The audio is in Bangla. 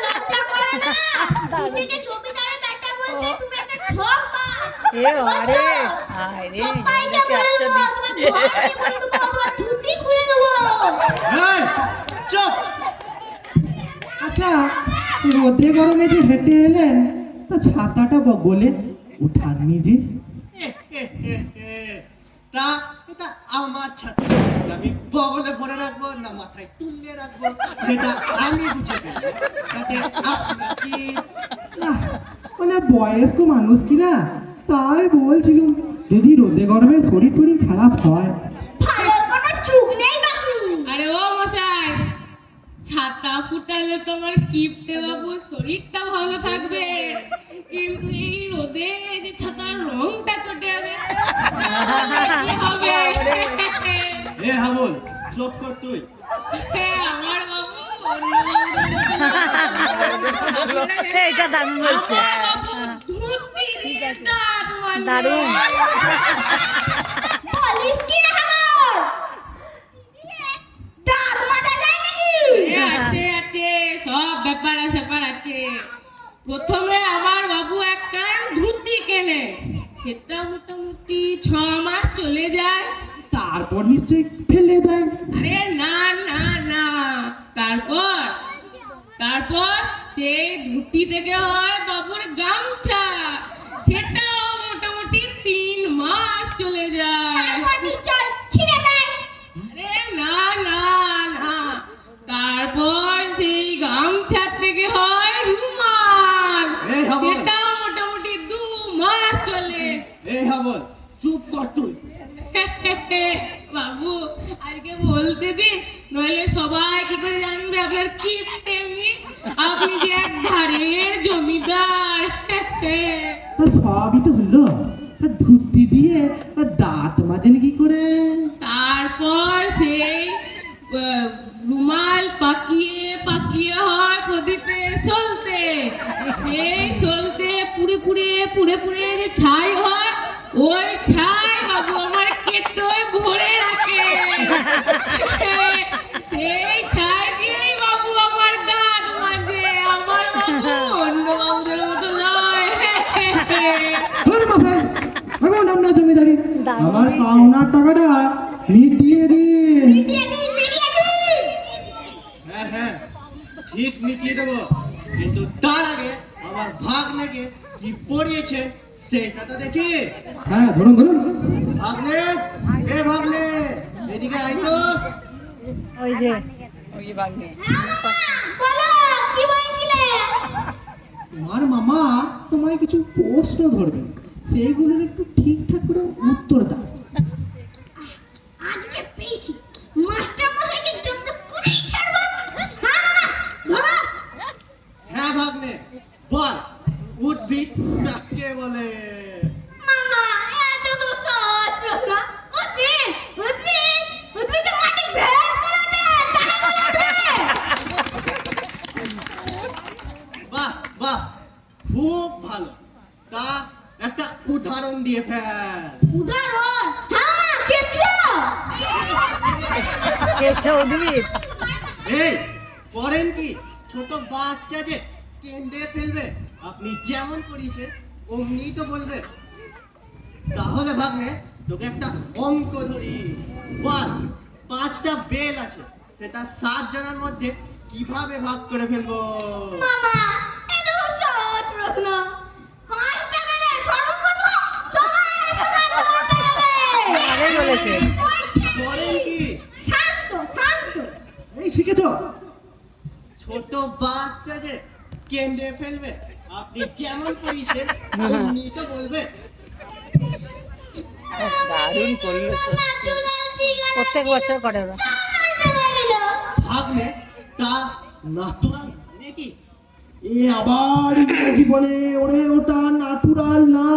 লজ্জা করে না নিজেকে জমিদারের বেটা বলতে তুমি একটা ঠক বাস আরে আরে সবাইকে বলে দেবো তোমার ধুতি খুলে দেবো এই চুপ। আচ্ছা রোদে গরমে যে হেঁটে এলেন তা ছাতাটা বলে উঠাননি যে? তা এটা আমার ছাতা, আমি বগলে ভরে রাখবো না মাথায় তুলে রাখবো সেটা আমি বুঝে ফেলবো, তাতে আপনার কি? না মানে বয়স্ক মানুষ কিনা তাই বলছিলাম যদি রোদে গরমে শরীর টরীর খারাপ হয়। ভালো কোনো চুক নেই বাবু। আরে ও মশাই, ছাতা ফুটালে তোমার কিপটে বাবু শরীরটা ভালো থাকবে, কিন্তু এই রোদে যে ছাতার রংটা চটে যাবে তাহলে কি হবে? এ হাবুল চুপ কর তুই। আমার বাবু অন্য বাবুদের মতো না। এটা দারুণ বলছে, আমার বাবু ধুতি দিয়ে দাঁত মাজে। দারুণ। বলিস কি রে হাবল দাঁত মাজা যায় নাকি? আছে আছে, সব ব্যাপার আছে। প্রথমে আমার বাবু এক কান ধুতি কেনে, সেটা মোটামুটি 6 মাস চলে যায়। তারপর নিশ্চয়ই ফেলে দেয়। আরে না না না, তারপর সেই ধুতি থেকে হয় বাবুর গামছা, সেটাও মোটামুটি 3 মাস চলে যায়। তারপর নিশ্চয় ছিঁড়ে যায়। আরে না না না, তারপর সেই গামছা থেকে হয় রুমাল, এই হাবল। সেটাও মোটামুটি 2 মাস চলে। এই হাবল চুপ কর তুই। বাবু আজকে বলতে দিন, নইলে সবাই কি করে জানবে আপনার কি তেমনি, আপনি যে এক ধারের জমিদার। তা সবই তো হলো, তা ধুতি দিয়ে দাঁত মাজেন কি করে? তারপর সেই রুমাল পাকিয়ে পাকিয়ে হয় প্রদীপের সলতে, সেই সলতে পুড়ে পুড়ে যে ছাই হয়, ওই ছাই বাবু আমার কেটোয় ভরে রাখে। সেই ছাই দিয়েই বাবু আমার দাঁত মাজে। আমার বাবু অন্য বাবুদের মতো নয়। ধরে মশাই এখন আমরা জমিদারি দারুণ আমার হয়েছে। পাওনার টাকাটা মিটিয়ে দিন। মিটিয়ে দিন। হ্যাঁ ঠিক মিটিয়ে দেবো, কিন্তু তার আগে আমার ভাগ্নেকে কি পড়িয়েছে সেটা তো দেখি। হ্যাঁ ধরুন ভাগ্নে, এ ভাগ্নে এদিকে আয় তো। ওই যে বলো কি বলছিলে? তোমার মামা তোমায় কিছু প্রশ্ন ধরবেন, সেইগুলোর একটু ঠিকঠাক করে উত্তর দাও। আজকে পেয়েছি মাস্টার মশাইকে জব্দ করেই ছাড়বো। হ্যাঁ মামা ধরো। হ্যাঁ ভাগ্নে বল, উদ্ভিদ কাকে বলে? মামা এত তো সহজ প্রশ্ন। উদ্ভিদ মাটি ভেদ করে দেয়, তাকে বলতে। বাহ খুব ভালো, তা একটা উদাহরণ দিয়ে ফেল। উদাহরণ? হ্যাঁ মামা কেঁচো। কেঁচো উদ্ভিদ। এই করেন কি, ছোট বাচ্চা যে কেঁদে ফেলবে, আপনি যেমন করিয়েছে অমনি তো বলবে। তাহলে ভাগ্নে তোকে একটা অঙ্ক ধরি, বল 5টা বেল আছে, সেটা 7 জনের মধ্যে কিভাবে ভাগ করে ফেলবো? মামা এত সহজ প্রশ্ন। 5টা বেলে সর্বপ্রথম সবাই করতে হবে। আরে বলেছে। করেন কি? শান্ত। এই শিখেছো? ছোট বাচ্চা যে কেঁদে ফেলবে, আপনি যেমন করিয়েছেন অমনি তো বলবে। দারুণ করলো, প্রত্যেক বছর করে ওরা। ভাগ্নে তা ন্যাচুরাল নাকি? এ আবার ইংরেজি বলে, ওরে ওটা ন্যাচুরাল না,